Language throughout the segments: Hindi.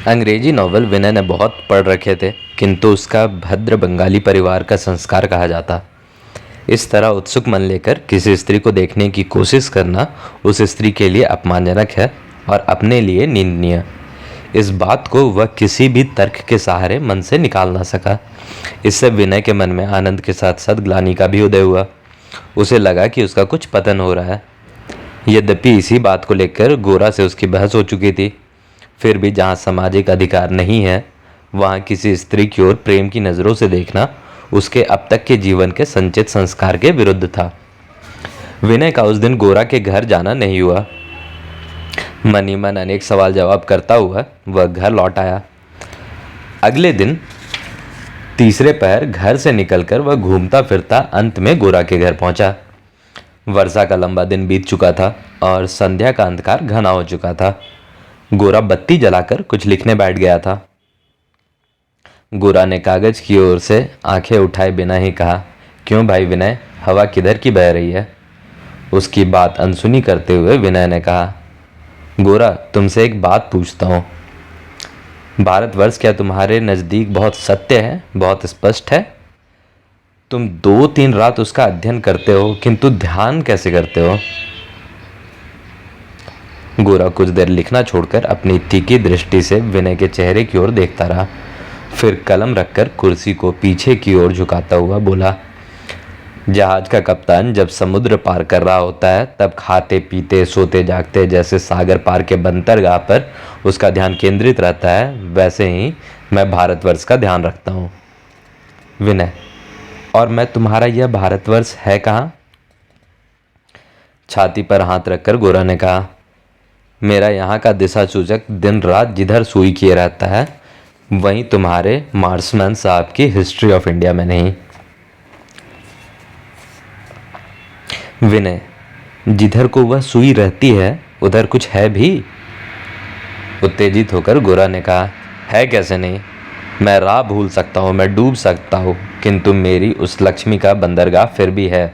अंग्रेजी नॉवल विनय ने बहुत पढ़ रखे थे, किंतु उसका भद्र बंगाली परिवार का संस्कार कहा जाता। इस तरह उत्सुक मन लेकर किसी स्त्री को देखने की कोशिश करना उस स्त्री के लिए अपमानजनक है और अपने लिए निंदनीय। इस बात को वह किसी भी तर्क के सहारे मन से निकाल ना सका। इससे विनय के मन में आनंद के साथ साथ ग्लानि का भी उदय हुआ। उसे लगा कि उसका कुछ पतन हो रहा है। यद्यपि इसी बात को लेकर गोरा से उसकी बहस हो चुकी थी, फिर भी जहाँ सामाजिक अधिकार नहीं है, वहाँ किसी स्त्री की ओर प्रेम की नज़रों से देखना उसके अब तक के जीवन के संचित संस्कार के विरुद्ध था। विनय का उस दिन गोरा के घर जाना नहीं हुआ। मन ही मन अनेक सवाल जवाब करता हुआ वह घर लौट आया। अगले दिन तीसरे पहर घर से निकलकर वह घूमता फिरता अंत में गोरा के घर पहुंचा। वर्षा का लंबा दिन बीत चुका था और संध्या का अंधकार घना हो चुका था। गोरा बत्ती जलाकर कुछ लिखने बैठ गया था। गोरा ने कागज की ओर से आंखें उठाए बिना ही कहा, क्यों भाई विनय, हवा किधर की बह रही है? उसकी बात अनसुनी करते हुए विनय ने कहा, गोरा तुमसे एक बात पूछता हूँ। भारतवर्ष क्या तुम्हारे नज़दीक बहुत सत्य है, बहुत स्पष्ट है? तुम 2-3 रात उसका अध्ययन करते हो, किंतु ध्यान कैसे करते हो? गोरा कुछ देर लिखना छोड़कर अपनी तीखी दृष्टि से विनय के चेहरे की ओर देखता रहा। फिर कलम रखकर कुर्सी को पीछे की ओर झुकाता हुआ बोला, जहाज का कप्तान जब समुद्र पार कर रहा होता है तब खाते पीते सोते जागते जैसे सागर पार के बंदरगाह पर उसका ध्यान केंद्रित रहता है, वैसे ही मैं भारतवर्ष का ध्यान रखता हूँ। विनय, और मैं तुम्हारा यह भारतवर्ष है कहाँ? छाती पर हाथ रखकर गोरा ने कहा, मेरा यहाँ का दिशा सूचक दिन रात जिधर सुई किए रहता है, वहीं तुम्हारे मार्समैन साहब की हिस्ट्री ऑफ इंडिया में नहीं। विनय, जिधर को वह सुई रहती है उधर कुछ है भी? उत्तेजित होकर गोरा ने कहा, है कैसे नहीं? मैं राह भूल सकता हूँ, मैं डूब सकता हूँ, किंतु मेरी उस लक्ष्मी का बंदरगाह फिर भी है।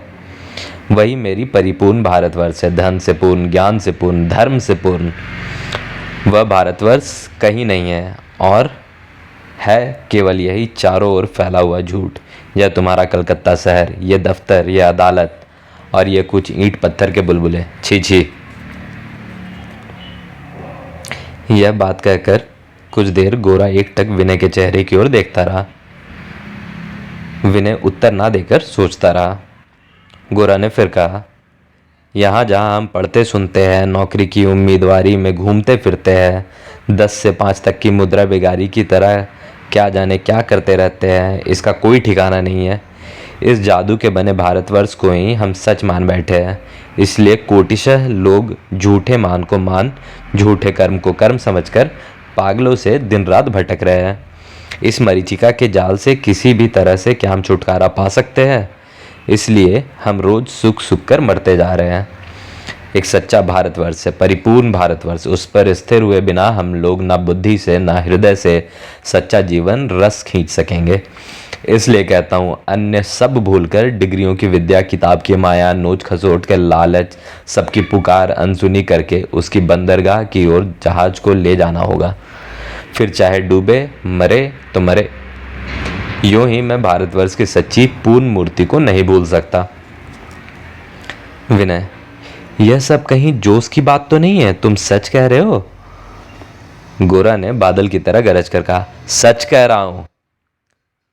वही मेरी परिपूर्ण भारतवर्ष है, धन से पूर्ण, ज्ञान से पूर्ण, धर्म से पूर्ण। वह भारतवर्ष कहीं नहीं है और है केवल यही चारों ओर फैला हुआ झूठ। यह तुम्हारा कलकत्ता शहर, यह दफ्तर, यह अदालत और ये कुछ ईंट पत्थर के बुलबुले, छी छी। यह बात कहकर कुछ देर गोरा एकटक विनय के चेहरे की ओर देखता रहा। विनय उत्तर ना देकर सोचता रहा। गोरा ने फिर कहा, यहाँ जहाँ हम पढ़ते सुनते हैं, नौकरी की उम्मीदवारी में घूमते फिरते हैं, 10 से 5 तक की मुद्रा बेगारी की तरह क्या जाने क्या करते रहते हैं, इसका कोई ठिकाना नहीं है। इस जादू के बने भारतवर्ष को ही हम सच मान बैठे हैं। इसलिए कोटिशः लोग झूठे मान को मान, झूठे कर्म को कर्म समझकर पागलों से दिन रात भटक रहे हैं। इस मरीचिका के जाल से किसी भी तरह से क्या हम छुटकारा पा सकते हैं? इसलिए हम रोज सुख सुख कर मरते जा रहे हैं। एक सच्चा भारतवर्ष है, परिपूर्ण भारतवर्ष, उस पर स्थिर हुए बिना हम लोग ना बुद्धि से ना हृदय से सच्चा जीवन रस खींच सकेंगे। इसलिए कहता हूँ, अन्य सब भूलकर डिग्रियों की विद्या, किताब की माया, नोच खसोट के लालच, सबकी पुकार अनसुनी करके उसकी बंदरगाह की ओर जहाज को ले जाना होगा। फिर चाहे डूबे, मरे तो मरे। यूं ही मैं भारतवर्ष की सच्ची पूर्ण मूर्ति को नहीं भूल सकता। विनय, यह सब कहीं जोश की बात तो नहीं है? तुम सच कह रहे हो? गोरा ने बादल की तरह गरज कर कहा, सच कह रहा हूं।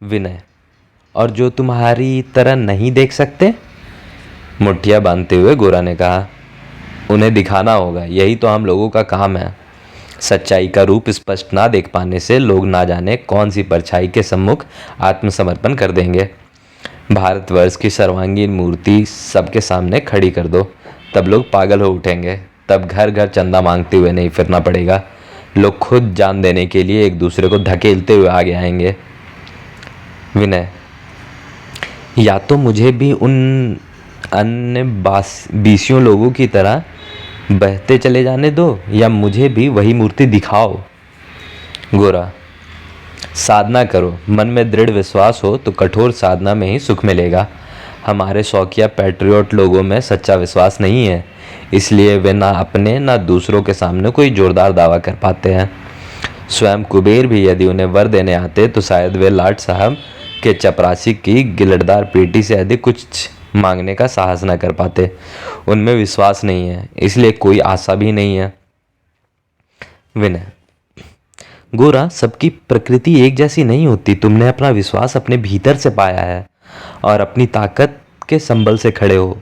विनय, और जो तुम्हारी तरह नहीं देख सकते? मुठ्ठियां बांधते हुए गोरा ने कहा, उन्हें दिखाना होगा, यही तो हम लोगों का काम है। सच्चाई का रूप स्पष्ट ना देख पाने से लोग ना जाने कौन सी परछाई के सम्मुख आत्मसमर्पण कर देंगे। भारतवर्ष की सर्वांगीण मूर्ति सबके सामने खड़ी कर दो, तब लोग पागल हो उठेंगे। तब घर घर चंदा मांगते हुए नहीं फिरना पड़ेगा। लोग खुद जान देने के लिए एक दूसरे को धकेलते हुए आगे आएंगे। विनय, या तो मुझे भी उन अन्य बीसियों लोगों की तरह बहते चले जाने दो, या मुझे भी वही मूर्ति दिखाओ। गोरा, साधना करो, मन में दृढ़ विश्वास हो तो कठोर साधना में ही सुख मिलेगा। हमारे शौकिया पैट्रियोट लोगों में सच्चा विश्वास नहीं है, इसलिए वे ना अपने ना दूसरों के सामने कोई जोरदार दावा कर पाते हैं। स्वयं कुबेर भी यदि उन्हें वर देने आते तो शायद वे लाट साहब के चपरासी की गिलटदार पेटी से अधिक कुछ मांगने का साहस न कर पाते। उनमें विश्वास नहीं है, इसलिए कोई आशा भी नहीं है। विनय: गोरा, सबकी प्रकृति एक जैसी नहीं होती। तुमने अपना विश्वास अपने भीतर से पाया है और अपनी ताकत के संबल से खड़े हो,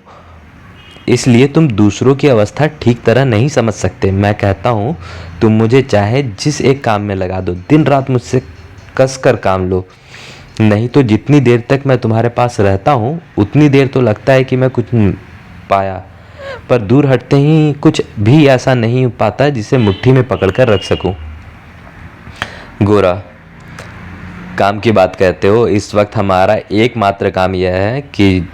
इसलिए तुम दूसरों की अवस्था ठीक तरह नहीं समझ सकते। मैं कहता हूँ तुम मुझे चाहे जिस एक काम में लगा दो, दिन रात मुझसे कस कर काम लो, नहीं तो जितनी देर तक मैं तुम्हारे पास रहता हूँ उतनी देर तो लगता है कि मैं कुछ पाया, पर दूर हटते ही कुछ भी ऐसा नहीं पाता जिसे मुट्ठी में पकड़कर रख सकूं। गोरा: काम की बात कहते हो, इस वक्त हमारा एकमात्र काम यह है कि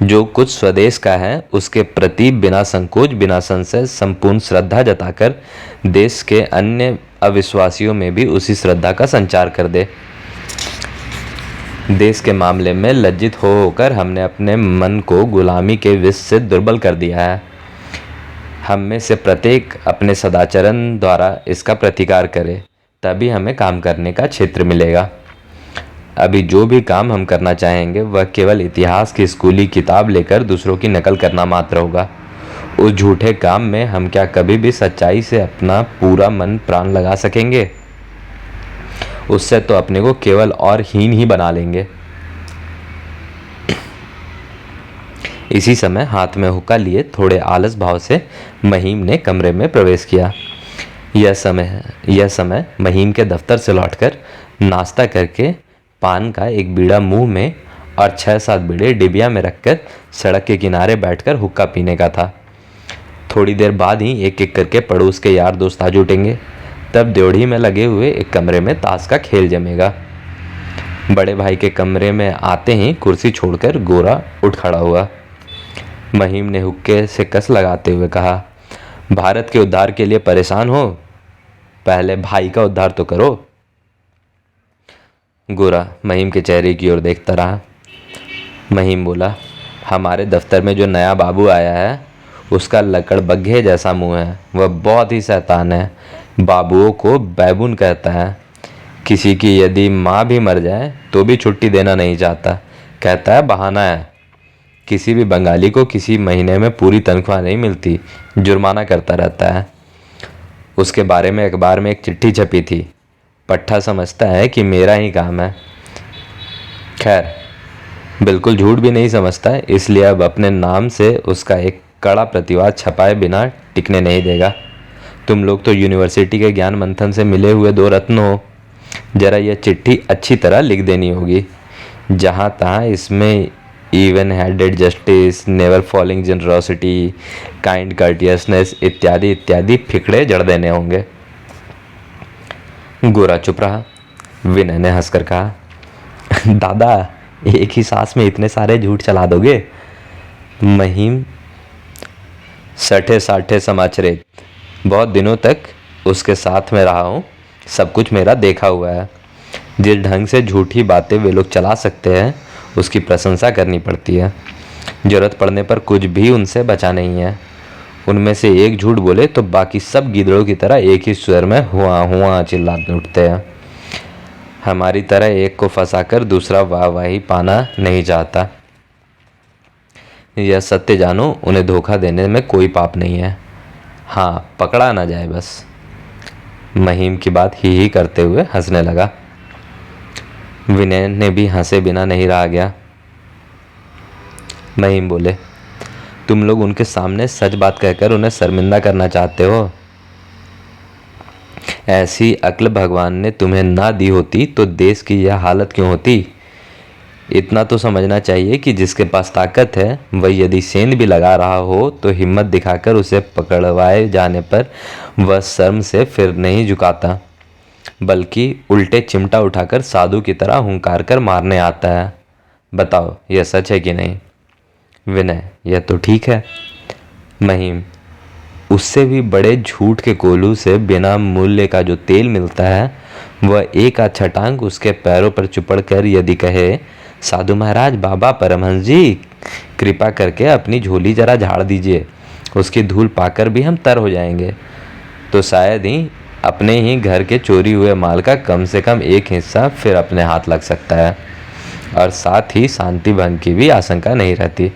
जो कुछ स्वदेश का है उसके प्रति बिना संकोच, बिना संशय, संपूर्ण श्रद्धा जताकर देश के अन्य अविश्वासियों में भी उसी श्रद्धा का संचार कर दे। देश के मामले में लज्जित होकर हमने अपने मन को गुलामी के विष से दुर्बल कर दिया है। हम में से प्रत्येक अपने सदाचरण द्वारा इसका प्रतिकार करे, तभी हमें काम करने का क्षेत्र मिलेगा। अभी जो भी काम हम करना चाहेंगे वह केवल इतिहास की स्कूली किताब लेकर दूसरों की नकल करना मात्र होगा। उस झूठे काम में हम क्या कभी भी सच्चाई से अपना पूरा मन प्राण लगा सकेंगे? उससे तो अपने को केवल और हीन ही बना लेंगे। इसी समय हाथ में हुक्का लिए थोड़े आलस भाव से महीम ने कमरे में प्रवेश किया। यह समय महीम के दफ्तर से लौटकर नाश्ता करके पान का एक बीड़ा मुंह में और 6-7 बीड़े डिबिया में रखकर सड़क के किनारे बैठकर हुक्का पीने का था। थोड़ी देर बाद ही एक एक करके पड़ोस के यार दोस्त आ जुटेंगे। तब ड्योढ़ी में लगे हुए एक कमरे में ताश का खेल जमेगा। बड़े भाई के कमरे में आते ही कुर्सी छोड़कर गोरा उठ खड़ा हुआ। महीम ने हुक्के से कस लगाते हुए कहा, भारत के उद्धार के लिए परेशान हो, पहले भाई का उद्धार तो करो। गोरा महीम के चेहरे की ओर देखता रहा। महीम बोला, हमारे दफ्तर में जो नया बाबू आया है उसका लकड़बग्घे जैसा मुंह है। वह बहुत ही शैतान है। बाबुओं को बैबून कहता है। किसी की यदि माँ भी मर जाए तो भी छुट्टी देना नहीं चाहता। कहता है बहाना है। किसी भी बंगाली को किसी महीने में पूरी तनख्वाह नहीं मिलती, जुर्माना करता रहता है। उसके बारे में अखबार में एक चिट्ठी छपी थी। पट्ठा समझता है कि मेरा ही काम है। खैर, बिल्कुल झूठ भी नहीं समझता है, इसलिए अब अपने नाम से उसका एक कड़ा प्रतिवाद छपाए बिना टिकने नहीं देगा। तुम लोग तो यूनिवर्सिटी के ज्ञान मंथन से मिले हुए 2 रत्न हो। जरा यह चिट्ठी अच्छी तरह लिख देनी होगी। जहाँ तहाँ इसमें even handed justice, never failing generosity, kind courteousness इत्यादि इत्यादि फिकड़े जड़ देने होंगे। गोरा चुप रहा। विनय ने हंसकर कहा, दादा, एक ही सांस में इतने सारे झूठ चला दोगे? महीम सठे साठे समाचरित, बहुत दिनों तक उसके साथ में रहा हूँ, सब कुछ मेरा देखा हुआ है। जिस ढंग से झूठी बातें वे लोग चला सकते हैं उसकी प्रशंसा करनी पड़ती है। जरूरत पड़ने पर कुछ भी उनसे बचा नहीं है। उनमें से एक झूठ बोले तो बाकी सब गीदड़ों की तरह एक ही स्वर में हुआ हुआ चिल्लाते उठते हैं। हमारी तरह एक को फंसाकर दूसरा वाहवाही पाना नहीं चाहता। यह सत्य जानो, उन्हें धोखा देने में कोई पाप नहीं है। हाँ, पकड़ा ना जाए बस। महीम की बात ही करते हुए हंसने लगा। विनय ने भी हंसे बिना नहीं रहा गया। महीम बोले, तुम लोग उनके सामने सच बात कहकर उन्हें शर्मिंदा करना चाहते हो। ऐसी अक्ल भगवान ने तुम्हें ना दी होती तो देश की यह हालत क्यों होती? इतना तो समझना चाहिए कि जिसके पास ताकत है वह यदि सेंध भी लगा रहा हो तो हिम्मत दिखाकर उसे पकड़वाए जाने पर वह शर्म से फिर नहीं झुकाता, बल्कि उल्टे चिमटा उठाकर साधु की तरह हुंकार कर मारने आता है। बताओ, यह सच है कि नहीं? विनय, यह तो ठीक है। महीम, उससे भी बड़े झूठ के कोल्हू से बिना मूल्य का जो तेल मिलता है वह एक आध छटांग उसके पैरों पर चुपड़ कर यदि कहे, साधु महाराज, बाबा, परमहंस जी, कृपा करके अपनी झोली जरा झाड़ दीजिए, उसकी धूल पाकर भी हम तर हो जाएंगे, तो शायद ही अपने ही घर के चोरी हुए माल का कम से कम एक हिस्सा फिर अपने हाथ लग सकता है और साथ ही शांति भंग की भी आशंका नहीं रहती।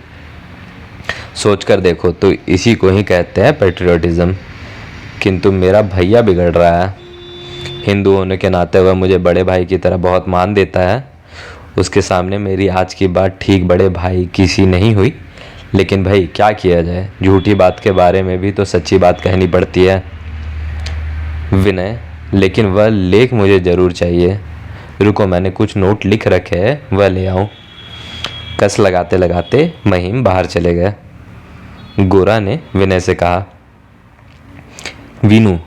सोचकर देखो तो इसी को ही कहते हैं पेट्रियोटिज्म। किंतु मेरा भैया बिगड़ रहा है। हिंदू होने के नाते वह मुझे बड़े भाई की तरह बहुत मान देता है। उसके सामने मेरी आज की बात ठीक बड़े भाई की सी नहीं हुई, लेकिन भाई क्या किया जाए, झूठी बात के बारे में भी तो सच्ची बात कहनी पड़ती है। विनय, लेकिन वह लेख मुझे ज़रूर चाहिए। रुको, मैंने कुछ नोट लिख रखे हैं, वह ले आऊँ। कस लगाते लगाते महिम बाहर चले गए। गोरा ने विनय से कहा, वीनू,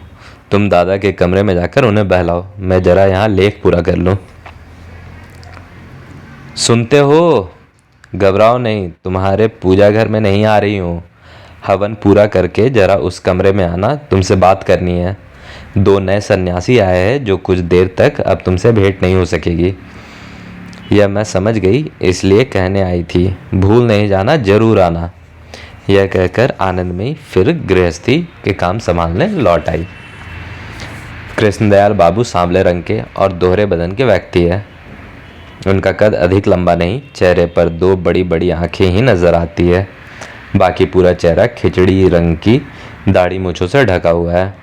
तुम दादा के कमरे में जाकर उन्हें बहलाओ, मैं जरा यहाँ लेख पूरा कर लूँ। सुनते हो, घबराओ नहीं, तुम्हारे पूजा घर में नहीं आ रही हूँ। हवन पूरा करके जरा उस कमरे में आना, तुमसे बात करनी है। 2 नए सन्यासी आए हैं जो कुछ देर तक अब तुमसे भेंट नहीं हो सकेगी। यह मैं समझ गई, इसलिए कहने आई थी, भूल नहीं जाना, जरूर आना। यह कहकर आनंदमयी फिर गृहस्थी के काम संभालने लौट आई। कृष्णदयाल बाबू सांवले रंग के और दोहरे बदन के व्यक्ति है। उनका कद अधिक लंबा नहीं, चेहरे पर 2 बड़ी बड़ी आंखें ही नजर आती है। बाकी पूरा चेहरा खिचड़ी रंग की दाढ़ी मूंछों से ढका हुआ है।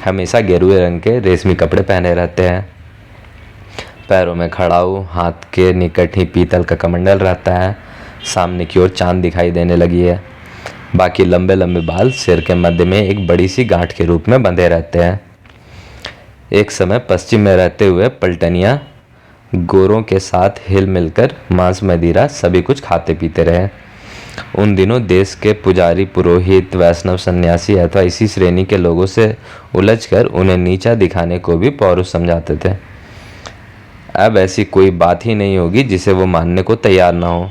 हमेशा गेरुए रंग के रेशमी कपड़े पहने रहते हैं। पैरों में खड़ाऊ, हाथ के निकट ही पीतल का कमंडल रहता है। सामने की ओर चांद दिखाई देने लगी है। बाकी लंबे लंबे बाल सिर के मध्य में एक बड़ी सी गांठ के रूप में बंधे रहते हैं। एक समय पश्चिम में रहते हुए पलटनिया गोरों के साथ हिल मिलकर मांस मदिरा सभी कुछ खाते पीते रहे। उन दिनों देश के पुजारी, पुरोहित, वैष्णव, सन्यासी अथवा इसी श्रेणी के लोगों से उलझकर उन्हें नीचा दिखाने को भी पौरुष समझाते थे। अब ऐसी कोई बात ही नहीं होगी जिसे वो मानने को तैयार ना हो।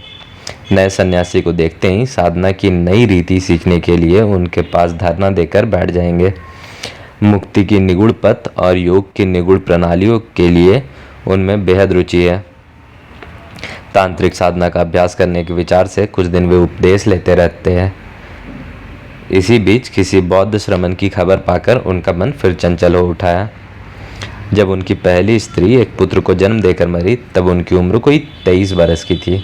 नए सन्यासी को देखते ही साधना की नई रीति सीखने के लिए उनके पास धरना देकर बैठ जाएंगे। मुक्ति की निगूढ़ पथ और योग की निगूढ़ प्रणालियों के लिए उनमें बेहद रुचि है। तांत्रिक साधना का अभ्यास करने के विचार से कुछ दिन वे उपदेश लेते रहते हैं। इसी बीच किसी बौद्ध श्रमण की खबर पाकर उनका मन फिर चंचल हो उठा है। जब उनकी पहली स्त्री एक पुत्र को जन्म देकर मरी, तब उनकी उम्र कोई 23 बरस की थी।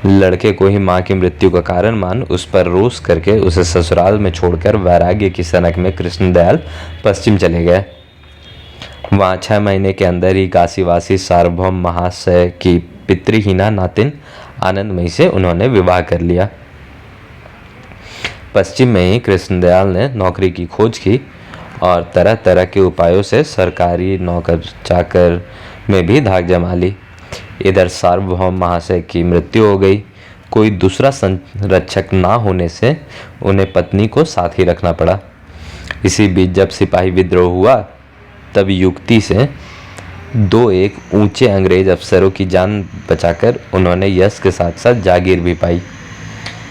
लड़के को ही मां की मृत्यु का कारण मान उस पर रोष करके उसे ससुराल में छोड़कर वैराग्य की सनक में कृष्णदयाल पश्चिम चले गए। वहाँ 6 महीने के अंदर ही काशीवासी सार्वभौम महाशय की पितृहीना नातिन आनंदमयी से उन्होंने विवाह कर लिया। पश्चिम में ही कृष्णदयाल ने नौकरी की खोज की और तरह तरह के उपायों से सरकारी नौकर चाकर में भी धाक जमा ली। इधर सार्वभौम महाशय की मृत्यु हो गई। कोई दूसरा संरक्षक ना होने से उन्हें पत्नी को साथ ही रखना पड़ा। इसी बीच जब सिपाही विद्रोह हुआ, तब युक्ति से 2-1 ऊंचे अंग्रेज अफसरों की जान बचाकर उन्होंने यश के साथ साथ जागीर भी पाई।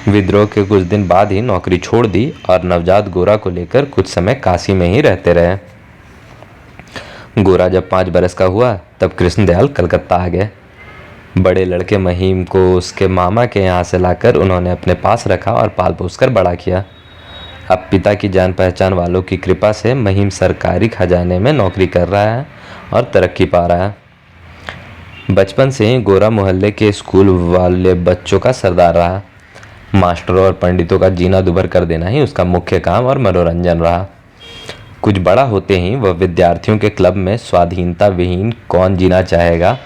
विद्रोह के कुछ दिन बाद ही नौकरी छोड़ दी और नवजात गोरा को लेकर कुछ समय काशी में ही रहते रहे। गोरा जब 5 बरस का हुआ, तब कृष्णदयाल कलकत्ता आ गए। बड़े लड़के महिम को उसके मामा के यहाँ से लाकर उन्होंने अपने पास रखा और पाल पोस कर बड़ा किया। अब पिता की जान पहचान वालों की कृपा से महिम सरकारी खजाने में नौकरी कर रहा है और तरक्की पा रहा है। बचपन से ही गोरा मोहल्ले के स्कूल वाले बच्चों का सरदार रहा। मास्टरों और पंडितों का जीना दुभर कर देना ही उसका मुख्य काम और मनोरंजन रहा। कुछ बड़ा होते ही वह विद्यार्थियों के क्लब में स्वाधीनता विहीन कौन जीना चाहेगा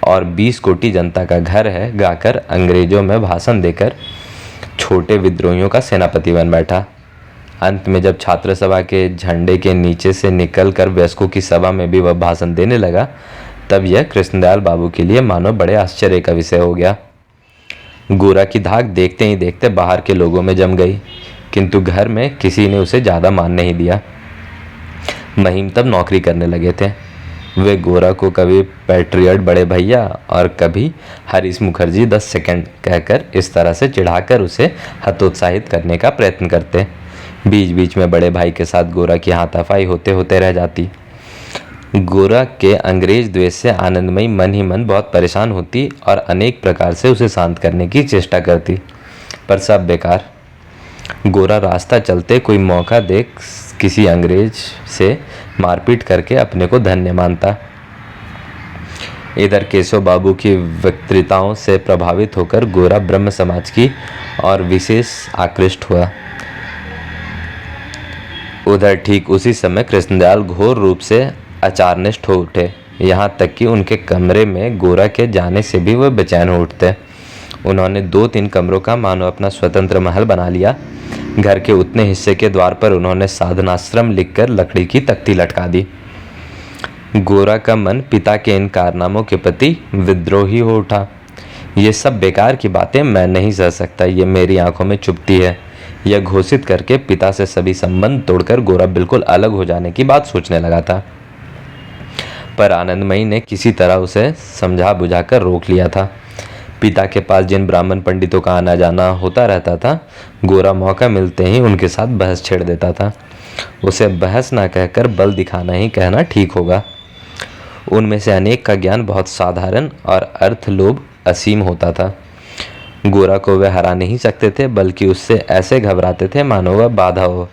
और 20 कोटि जनता का घर है गाकर अंग्रेजों में भाषण देकर छोटे विद्रोहियों का सेनापति बन बैठा। अंत में जब छात्र सभा के झंडे के नीचे से निकलकर वयस्कों की सभा में भी वह भाषण देने लगा, तब यह कृष्णदयाल बाबू के लिए मानो बड़े आश्चर्य का विषय हो गया। गोरा की धाक देखते ही देखते बाहर के लोगों में जम गई, किंतु घर में किसी ने उसे ज़्यादा मान नहीं दिया। महिम तब नौकरी करने लगे थे। वे गोरा को कभी पैट्रियट बड़े भैया और कभी हरीश मुखर्जी 10 सेकंड कहकर इस तरह से चिढ़ाकर उसे हतोत्साहित करने का प्रयत्न करते। बीच बीच में बड़े भाई के साथ गोरा की हाथापाई होते होते रह जाती। गोरा के अंग्रेज द्वेष से आनंदमयी मन ही मन बहुत परेशान होती और अनेक प्रकार से उसे शांत करने की चेष्टा करती, पर सब बेकार। गोरा रास्ता चलते कोई मौका देख किसी अंग्रेज से मारपीट करके अपने को धन्य मानता। इधर केशव बाबू की वक्तृताओं से प्रभावित होकर गोरा ब्रह्म समाज की और विशेष आकृष्ट हुआ। उधर ठीक उसी समय कृष्णदयाल घोर रूप से अचारनिष्ठ हो उठे। यहाँ तक कि उनके कमरे में गोरा के जाने से भी वह बेचैन हो उठते। उन्होंने 2-3 कमरों का मानो अपना स्वतंत्र महल बना लिया। घर के उतने हिस्से के द्वार पर उन्होंने साधनाश्रम लिखकर लकड़ी की तख्ती लटका दी। गोरा का मन पिता के इन कारनामों के प्रति विद्रोही हो उठा। ये सब बेकार की बातें मैं नहीं सह सकता, ये मेरी आंखों में चुभती है। यह घोषित करके पिता से सभी संबंध तोड़कर गोरा बिल्कुल अलग हो जाने की बात सोचने लगा था। पर आनंदमयी ने किसी तरह उसे समझा बुझाकर रोक लिया था। पिता के पास जिन ब्राह्मण पंडितों का आना जाना होता रहता था, गोरा मौका मिलते ही उनके साथ बहस छेड़ देता था। उसे बहस ना कहकर बल दिखाना ही कहना ठीक होगा। उनमें से अनेक का ज्ञान बहुत साधारण और अर्थलोभ असीम होता था। गोरा को वे हरा नहीं सकते थे, बल्कि उससे ऐसे घबराते थे मानो वह बाधा हो।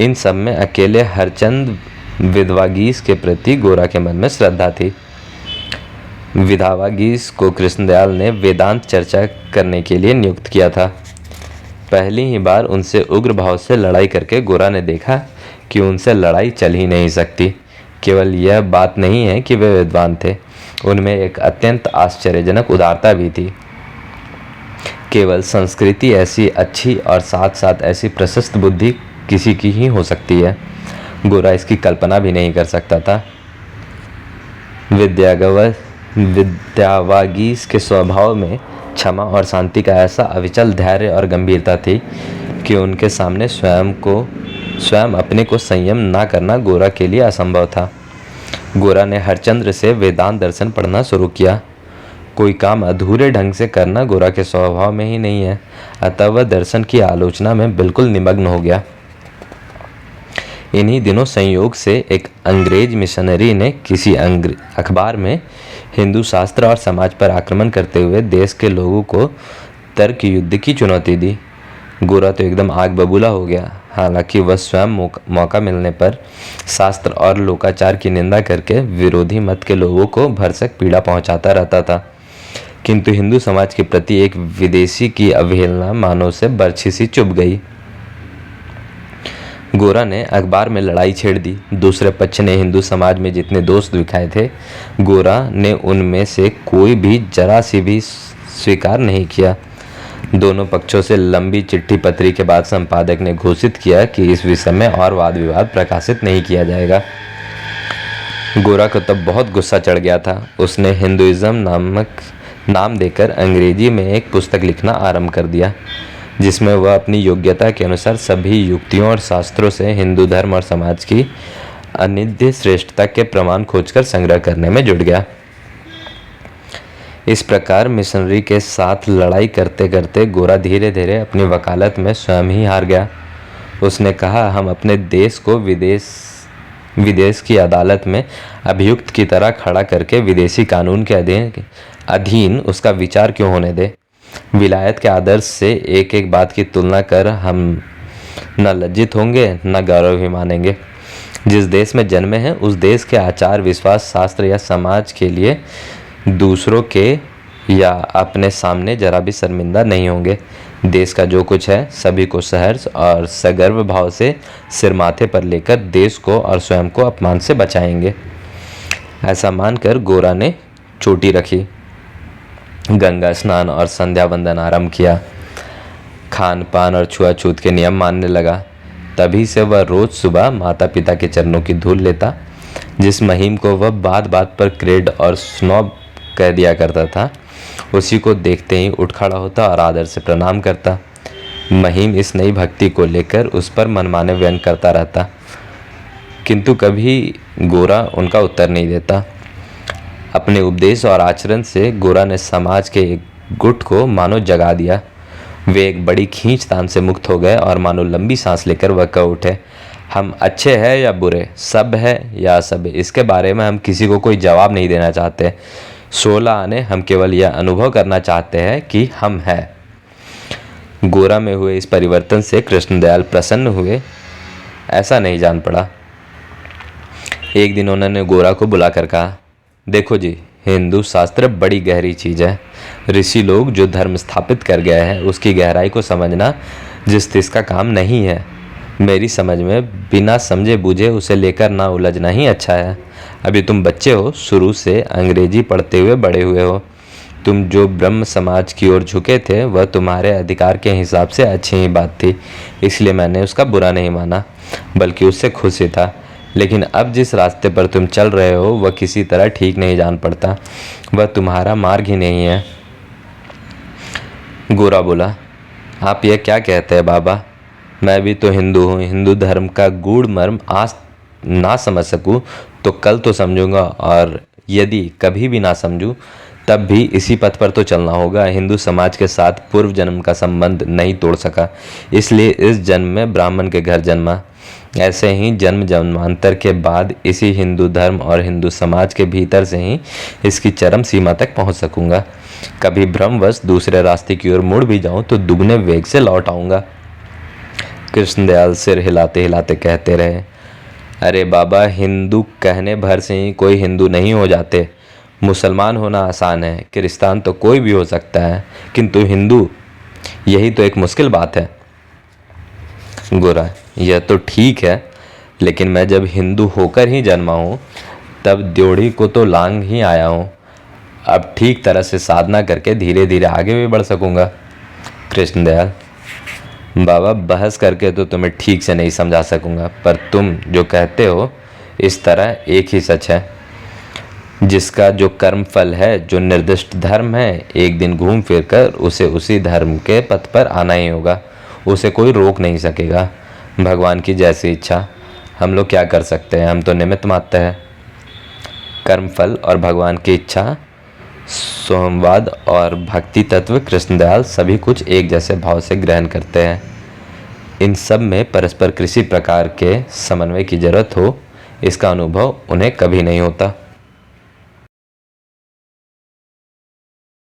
इन सब में अकेले हरचंद विधवागीस के प्रति गोरा के मन में श्रद्धा थी। विधवागीस को कृष्णदयाल ने वेदांत चर्चा करने के लिए नियुक्त किया था। पहली ही बार उनसे उग्र भाव से लड़ाई करके गोरा ने देखा कि उनसे लड़ाई चल ही नहीं सकती। केवल यह बात नहीं है कि वे विद्वान थे, उनमें एक अत्यंत आश्चर्यजनक उदारता भी थी। केवल संस्कृति ऐसी अच्छी और साथ साथ ऐसी प्रशस्त बुद्धि किसी की ही हो सकती है। गोरा इसकी कल्पना भी नहीं कर सकता था। विद्यावागीस के स्वभाव में क्षमा और शांति का ऐसा अविचल धैर्य और गंभीरता थी कि उनके सामने स्वयं अपने को संयम ना करना गोरा के लिए असंभव था। गोरा ने हरचंद्र से वेदांत दर्शन पढ़ना शुरू किया। कोई काम अधूरे ढंग से करना गोरा के स्वभाव में ही नहीं है, अतः वह दर्शन की आलोचना में बिल्कुल निमग्न हो गया। इन्हीं दिनों संयोग से एक अंग्रेज मिशनरी ने किसी अखबार में हिंदू शास्त्र और समाज पर आक्रमण करते हुए देश के लोगों को तर्क युद्ध की चुनौती दी। गोरा तो एकदम आग बबूला हो गया। हालांकि वह स्वयं मौका मिलने पर शास्त्र और लोकाचार की निंदा करके विरोधी मत के लोगों को भरसक पीड़ा पहुंचाता रहता था, किंतु हिंदू समाज के प्रति एक विदेशी की अवहेलना मानो से बरछी सी चुभ गई। गोरा ने अखबार में लड़ाई छेड़ दी। दूसरे पक्ष ने हिंदू समाज में जितने दोष दिखाए थे, गोरा ने उनमें से कोई भी जरा सी भी स्वीकार नहीं किया। दोनों पक्षों से लंबी चिट्ठी पत्री के बाद संपादक ने घोषित किया कि इस विषय में और वाद विवाद प्रकाशित नहीं किया जाएगा। गोरा को तब बहुत गुस्सा चढ़ गया था। उसने हिंदुइज्म नामक नाम देकर अंग्रेजी में एक पुस्तक लिखना आरंभ कर दिया, जिसमें वह अपनी योग्यता के अनुसार सभी युक्तियों और शास्त्रों से हिंदू धर्म और समाज की अनित्य श्रेष्ठता के प्रमाण खोजकर संग्रह करने में जुट गया। इस प्रकार मिशनरी के साथ लड़ाई करते करते गोरा धीरे धीरे अपनी वकालत में स्वयं ही हार गया। उसने कहा, हम अपने देश को विदेश की अदालत में अभियुक्त की तरह खड़ा करके विदेशी कानून के अधीन उसका विचार क्यों होने दे। विलायत के आदर्श से एक एक बात की तुलना कर हम न लज्जित होंगे न गौरव भी मानेंगे। जिस देश में जन्मे हैं उस देश के आचार विश्वास शास्त्र या समाज के लिए दूसरों के या अपने सामने जरा भी शर्मिंदा नहीं होंगे। देश का जो कुछ है सभी को सहर्ष और सगर्व भाव से सिर माथे पर लेकर देश को और स्वयं को अपमान से बचाएंगे। ऐसा मानकर गोरा ने चोटी रखी, गंगा स्नान और संध्या वंदन आरंभ किया, खान पान और छुआछूत के नियम मानने लगा। तभी से वह रोज सुबह माता पिता के चरणों की धूल लेता। जिस महिम को वह बात बात पर क्रेड और स्नॉब कह दिया करता था, उसी को देखते ही उठ खड़ा होता और आदर से प्रणाम करता। महिम इस नई भक्ति को लेकर उस पर मनमाने व्यंग करता रहता, किंतु कभी गोरा उनका उत्तर नहीं देता। अपने उपदेश और आचरण से गोरा ने समाज के एक गुट को मानो जगा दिया। वे एक बड़ी खींचतान से मुक्त हो गए और मानो लंबी सांस लेकर वह कह उठे, हम अच्छे हैं या बुरे, सब है या असब, इसके बारे में हम किसी को कोई जवाब नहीं देना चाहते। 16 आने हम केवल यह अनुभव करना चाहते हैं कि हम हैं। गोरा में हुए इस परिवर्तन से कृष्णदयाल प्रसन्न हुए। ऐसा नहीं जान पड़ा। एक दिन उन्होंने गोरा को बुलाकर कहा, देखो जी, हिंदू शास्त्र बड़ी गहरी चीज़ है। ऋषि लोग जो धर्म स्थापित कर गए हैं उसकी गहराई को समझना जिस तिस का काम नहीं है। मेरी समझ में बिना समझे बूझे उसे लेकर ना उलझना ही अच्छा है। अभी तुम बच्चे हो, शुरू से अंग्रेजी पढ़ते हुए बड़े हुए हो। तुम जो ब्रह्म समाज की ओर झुके थे वह तुम्हारे अधिकार के हिसाब से अच्छी ही बात थी, इसलिए मैंने उसका बुरा नहीं माना, बल्कि उससे खुश ही था। लेकिन अब जिस रास्ते पर तुम चल रहे हो वह किसी तरह ठीक नहीं जान पड़ता। वह तुम्हारा मार्ग ही नहीं है। गोरा बोला, आप यह क्या कहते हैं बाबा? मैं भी तो हिंदू हूँ। हिंदू धर्म का गूढ़ मर्म आज ना समझ सकूँ तो कल तो समझूंगा, और यदि कभी भी ना समझूँ तब भी इसी पथ पर तो चलना होगा। हिंदू समाज के साथ पूर्व जन्म का संबंध नहीं तोड़ सका, इसलिए इस जन्म में ब्राह्मण के घर जन्मा। ऐसे ही जन्म जन्मांतर के बाद इसी हिंदू धर्म और हिंदू समाज के भीतर से ही इसकी चरम सीमा तक पहुंच सकूंगा। कभी भ्रमवश दूसरे रास्ते की ओर मुड़ भी जाऊं तो दुगने वेग से लौट आऊंगा। कृष्णदयाल सिर हिलाते हिलाते कहते रहे, अरे बाबा, हिंदू कहने भर से ही कोई हिंदू नहीं हो जाते। मुसलमान होना आसान है, क्रिस्तान तो कोई भी हो सकता है, किंतु हिंदू, यही तो एक मुश्किल बात है। गोरा, यह तो ठीक है, लेकिन मैं जब हिंदू होकर ही जन्मा हूँ तब द्योढ़ी को तो लांग ही आया हूँ। अब ठीक तरह से साधना करके धीरे धीरे आगे भी बढ़ सकूँगा। कृष्णदयाल, बाबा, बहस करके तो तुम्हें ठीक से नहीं समझा सकूँगा, पर तुम जो कहते हो इस तरह एक ही सच है, जिसका जो कर्म फल है, जो निर्दिष्ट धर्म है, एक दिन घूम फिर कर उसे उसी धर्म के पथ पर आना ही होगा। उसे कोई रोक नहीं सकेगा। भगवान की जैसी इच्छा। हम लोग क्या कर सकते हैं? हम तो निमित्त मात्र हैं। कर्म फल और भगवान की इच्छा, सोमवाद और भक्ति तत्व, कृष्णदयाल सभी कुछ एक जैसे भाव से ग्रहण करते हैं। इन सब में परस्पर किसी प्रकार के समन्वय की जरूरत हो, इसका अनुभव उन्हें कभी नहीं होता।